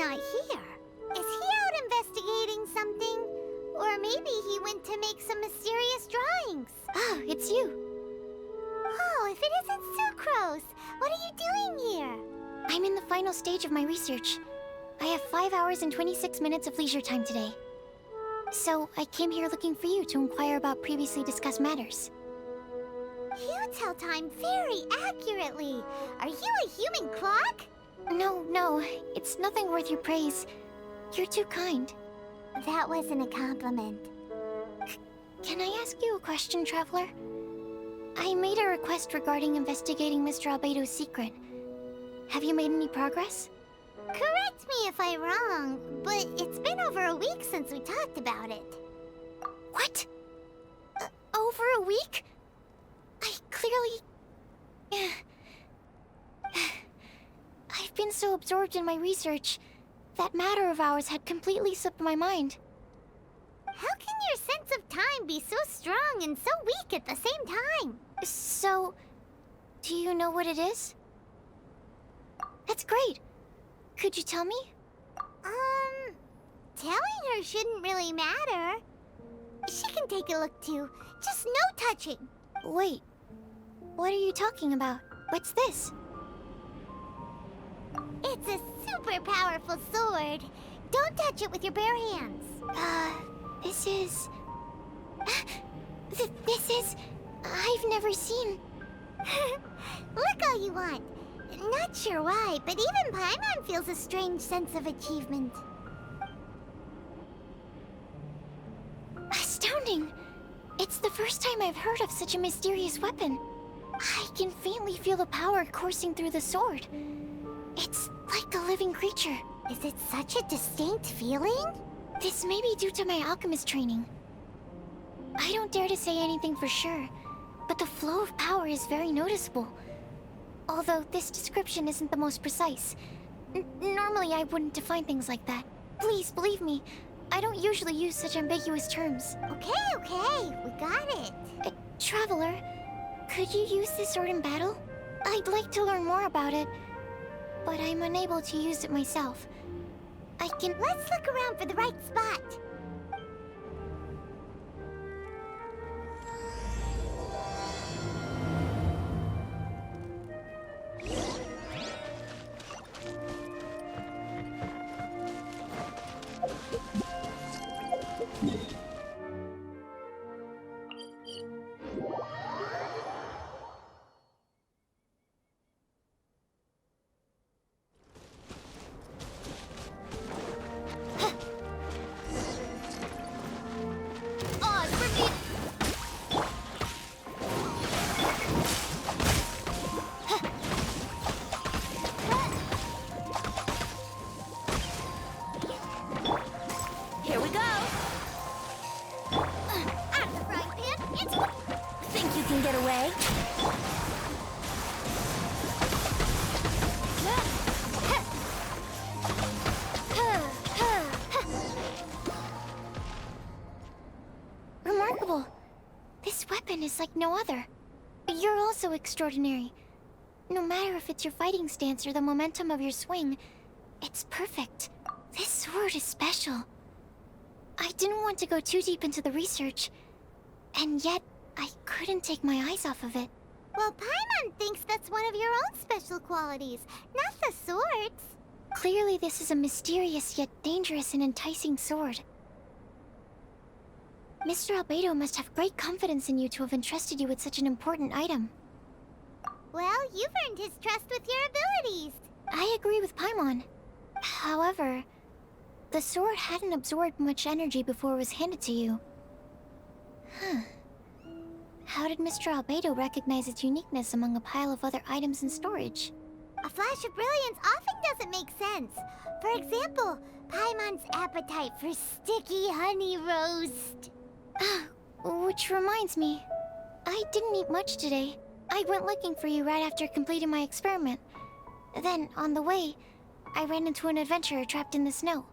not here. Is he out investigating something? Or maybe he went to make some mysterious drawings. Ah, it's you. Oh, if it isn't Sucrose! What are you doing here? I'm in the final stage of my research. I have 5 hours and 26 minutes of leisure time today. So, I came here looking for you to inquire about previously discussed matters. You tell time very accurately. Are you a human clock? No, it's nothing worth your praise. You're too kind. That wasn't a compliment. Can I ask you a question, Traveler? I made a request regarding investigating Mr. Albedo's secret. Have you made any progress? Correct me if I'm wrong, but it's been over a week since we talked about it. What? Over a week? I clearly... I've been so absorbed in my research, that matter of ours had completely slipped my mind. How can your sense of time be so strong and so weak at the same time? So, do you know what it is? That's great. Could you tell me? Telling her shouldn't really matter. She can take a look too, just no touching. Wait, what are you talking about? What's this? It's a super powerful sword. Don't touch it with your bare hands. This is... This is... I've never seen... Look all you want. Not sure why, but even Paimon feels a strange sense of achievement. Astounding! It's the first time I've heard of such a mysterious weapon. I can faintly feel the power coursing through the sword. It's like a living creature. Is it such a distinct feeling? This may be due to my alchemist training. I don't dare to say anything for sure, but the flow of power is very noticeable. Although this description isn't the most precise. Normally I wouldn't define things like that. Please believe me, I don't usually use such ambiguous terms. Okay, we got it. Traveler, could you use this sword in battle? I'd like to learn more about it, but I'm unable to use it myself. I can... Let's look around for the right spot. Get away. Remarkable. This weapon is like no other. You're also extraordinary. No matter if it's your fighting stance or the momentum of your swing, it's perfect. This sword is special. I didn't want to go too deep into the research, and yet I couldn't take my eyes off of it. Well, Paimon thinks that's one of your own special qualities, not the sword's. Clearly this is a mysterious yet dangerous and enticing sword. Mr. Albedo must have great confidence in you to have entrusted you with such an important item. Well, you've earned his trust with your abilities. I agree with Paimon. However, the sword hadn't absorbed much energy before it was handed to you. How did Mr. Albedo recognize its uniqueness among a pile of other items in storage? A flash of brilliance often doesn't make sense. For example, Paimon's appetite for sticky honey roast. Which reminds me, I didn't eat much today. I went looking for you right after completing my experiment. Then, on the way, I ran into an adventurer trapped in the snow.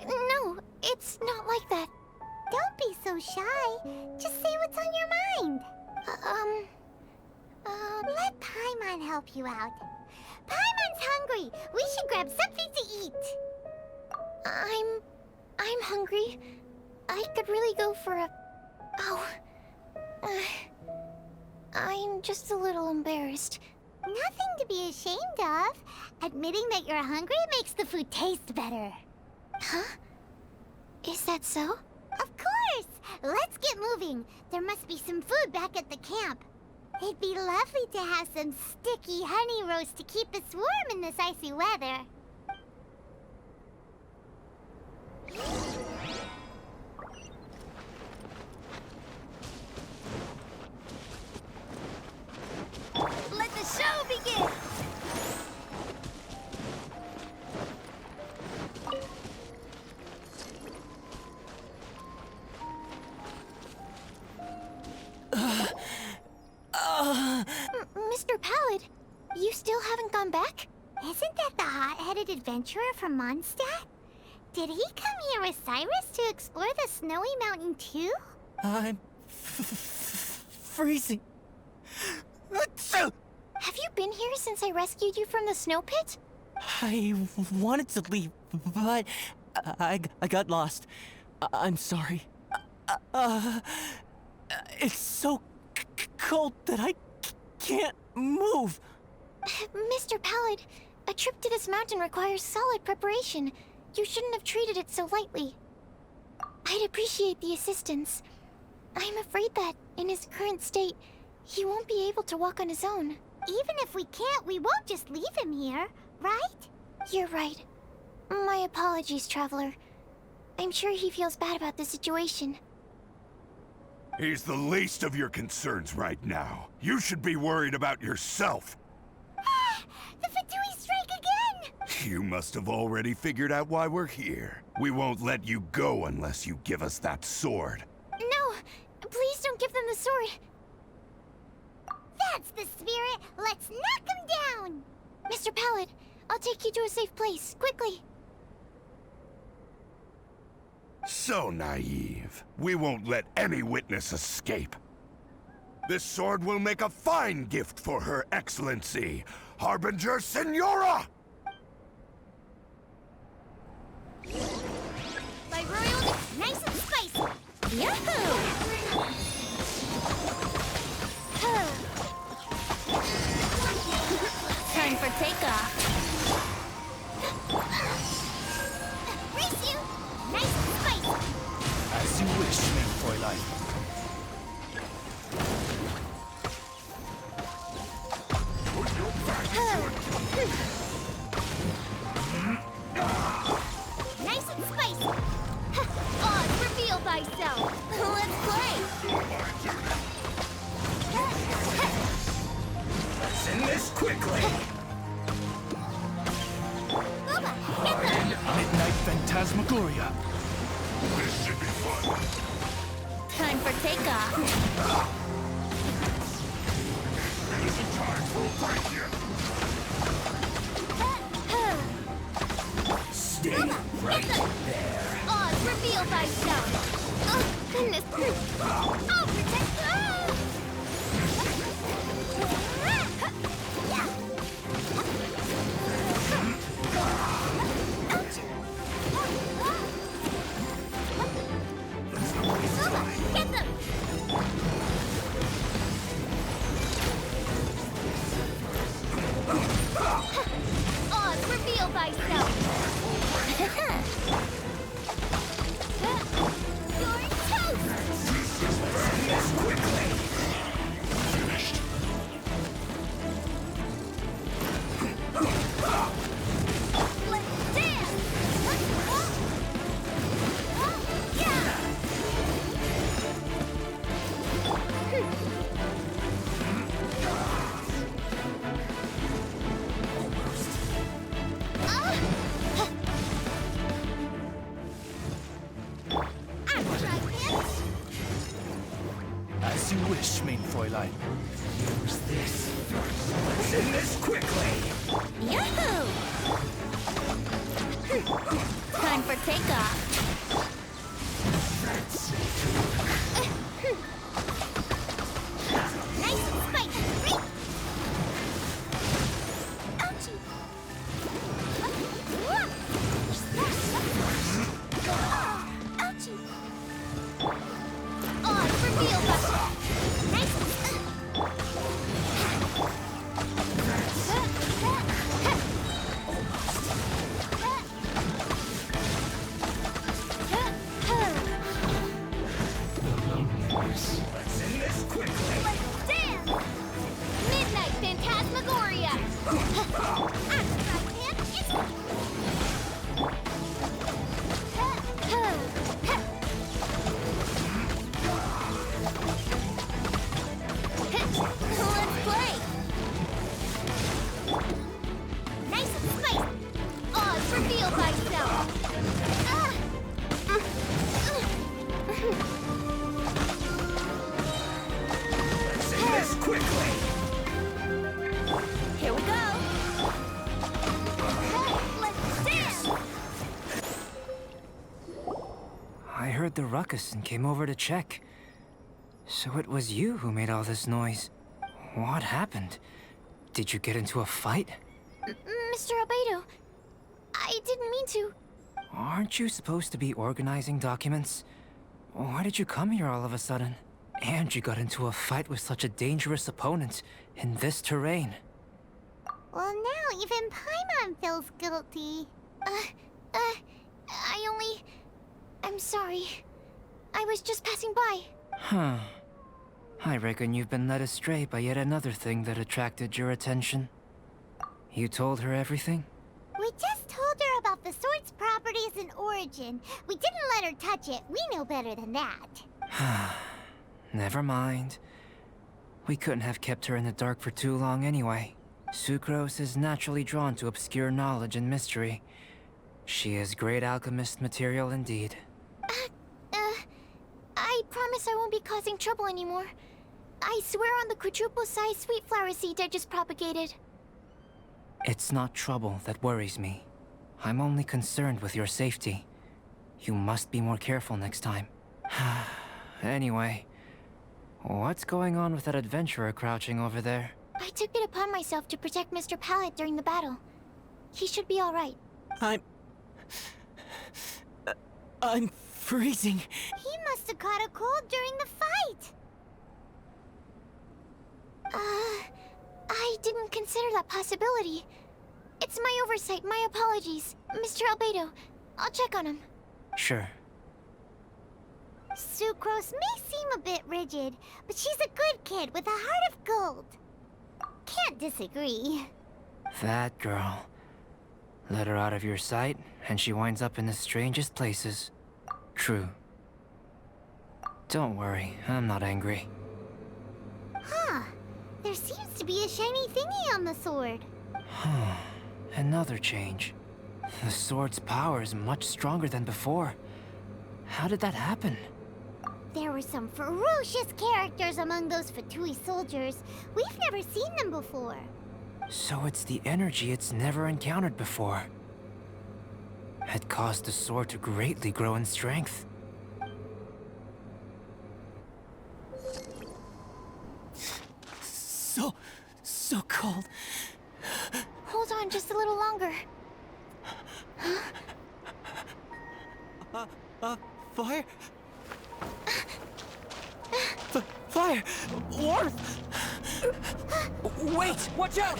No, it's not like that. Don't be so shy. Just say what's on your mind. Let Paimon help help you out. Paimon's hungry. We should grab something to eat. I'm hungry. I could really go for a... Oh. I'm just a little embarrassed. Nothing to be ashamed of. Admitting that you're hungry makes the food taste better. Huh? Is that so? Of course! Let's get moving. There must be some food back at the camp. It'd be lovely to have some sticky honey roast to keep us warm in this icy weather. Let the show begin! Mr. Pallid, you still haven't gone back? Isn't that the hot-headed adventurer from Mondstadt? Did he come here with Cyrus to explore the snowy mountain too? I'm freezing. Have you been here since I rescued you from the snow pit? I wanted to leave, but I got lost. I'm sorry. It's so cold that I can't move. Mr. Pallid, a trip to this mountain requires solid preparation. You shouldn't have treated it so lightly. I'd appreciate the assistance. I'm afraid that, in his current state, he won't be able to walk on his own. Even if we can't, we won't just leave him here, right? You're right. My apologies, Traveler. I'm sure he feels bad about the situation. He's the least of your concerns right now. You should be worried about yourself. The Fatui strike again! You must have already figured out why we're here. We won't let you go unless you give us that sword. No! Please don't give them the sword! That's the spirit! Let's knock him down! Mr. Pallid, I'll take you to a safe place, quickly! So naive. We won't let any witness escape. This sword will make a fine gift for Her Excellency, Harbinger Signora! By royal, nice and spicy! Yahoo! Time for takeoff. Race you! Nice and spicy! As you wish, mein Fräulein. Nice and spicy! Oz, reveal thyself! Let's play! Let's end this quickly. Booba, hit them! Midnight Phantasmagoria. This should be fun. Time for takeoff. Isn't time for a break yet. Stay right there. Oz, reveal thyself! Oh, goodness! I'll protect you! Get them! Oz, reveal thyself! You're toast! This quickly. Finished. Let's dance! Yeah! As you wish, mein Fräulein. Use this. Let's end this quickly. Yahoo! Time for takeoff. Nice and spicy! Reveal thyself! Say this quickly! Here we go! Let's dance! I heard the ruckus and came over to check. So it was you who made all this noise. What happened? Did you get into a fight? Mr. Albedo, I didn't mean to. Aren't you supposed to be organizing documents? Why did you come here all of a sudden? And you got into a fight with such a dangerous opponent in this terrain. Well, now even Paimon feels guilty. I'm sorry. I was just passing by. Huh. I reckon you've been led astray by yet another thing that attracted your attention. You told her everything? We just told her about the sword's properties and origin. We didn't let her touch it. We know better than that. Never mind. We couldn't have kept her in the dark for too long anyway. Sucrose is naturally drawn to obscure knowledge and mystery. She is great alchemist material indeed. I promise I won't be causing trouble anymore. I swear on the quadruple-sized sweet flower seed I just propagated. It's not trouble that worries me. I'm only concerned with your safety. You must be more careful next time. Anyway, what's going on with that adventurer crouching over there? I took it upon myself to protect Mr. Pallet during the battle. He should be all right. I'm freezing. He must have caught a cold during the fight. I didn't consider that possibility. It's my oversight, my apologies. Mr. Albedo, I'll check on him. Sure. Sucrose may seem a bit rigid, but she's a good kid with a heart of gold. Can't disagree. That girl. Let her out of your sight, and she winds up in the strangest places. True. Don't worry, I'm not angry. Huh. There seems to be a shiny thingy on the sword. Another change. The sword's power is much stronger than before. How did that happen? There were some ferocious characters among those Fatui soldiers. We've never seen them before. So it's the energy it's never encountered before. It caused the sword to greatly grow in strength. So cold. Hold on just a little longer. Fire? Fire! Warmth! Wait! Watch out!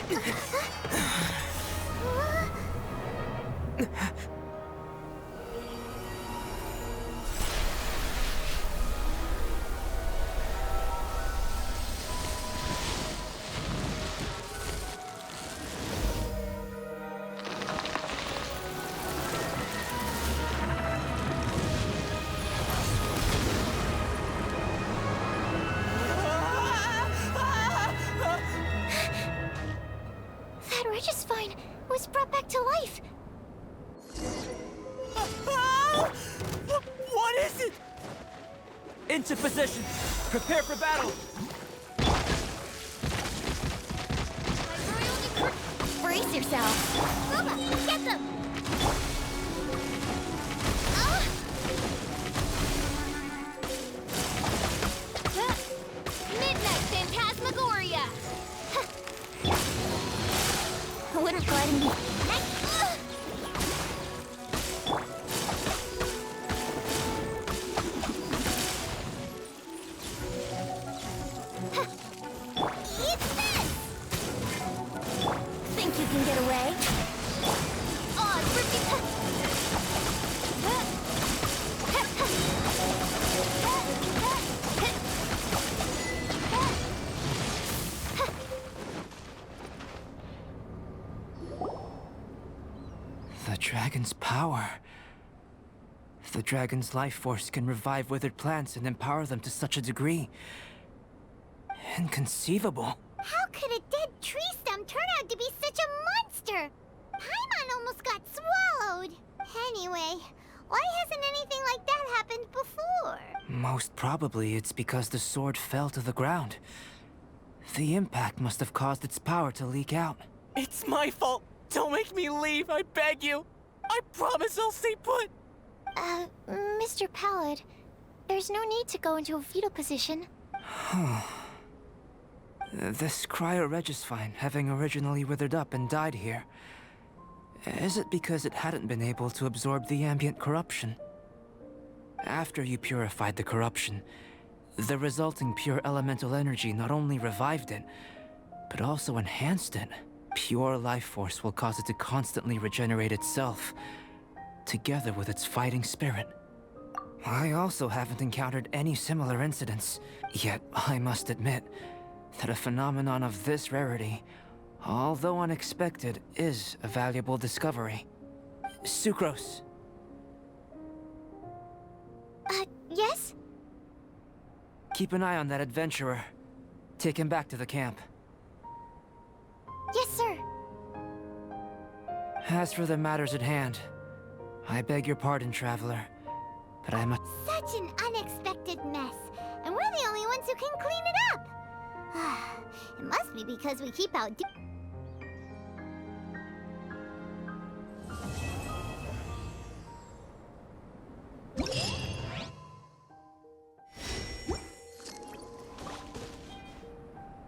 That Regisvine was brought back to life. What is it? Into position. Prepare for battle. Brace yourself. Booba, get them! Midnight Phantasmagoria! I would have glided me. It's this! Think you can get away? The dragon's power. The dragon's life force can revive withered plants and empower them to such a degree. Inconceivable. How could a dead tree stem turn out to be such a monster? Paimon almost got swallowed! Most probably it's because the sword fell to the ground. The impact must have caused its power to leak out. It's my fault. Don't make me leave, I beg you. I promise I'll stay put. Mr. Pallid, there's no need to go into a fetal position. This cryoregis having originally withered up and died here. Is it because it hadn't been able to absorb the ambient corruption? After you purified the corruption, the resulting pure elemental energy not only revived it, but also enhanced it. Pure life force will cause it to constantly regenerate itself, together with its fighting spirit. I also haven't encountered any similar incidents, yet I must admit that a phenomenon of this rarity, although unexpected, is a valuable discovery. Sucrose. Yes? Keep an eye on that adventurer. Take him back to the camp. Yes, sir. As for the matters at hand, I beg your pardon, traveler, but I must... Such an unexpected mess, and we're the only ones who can clean it up. It must be because we keep out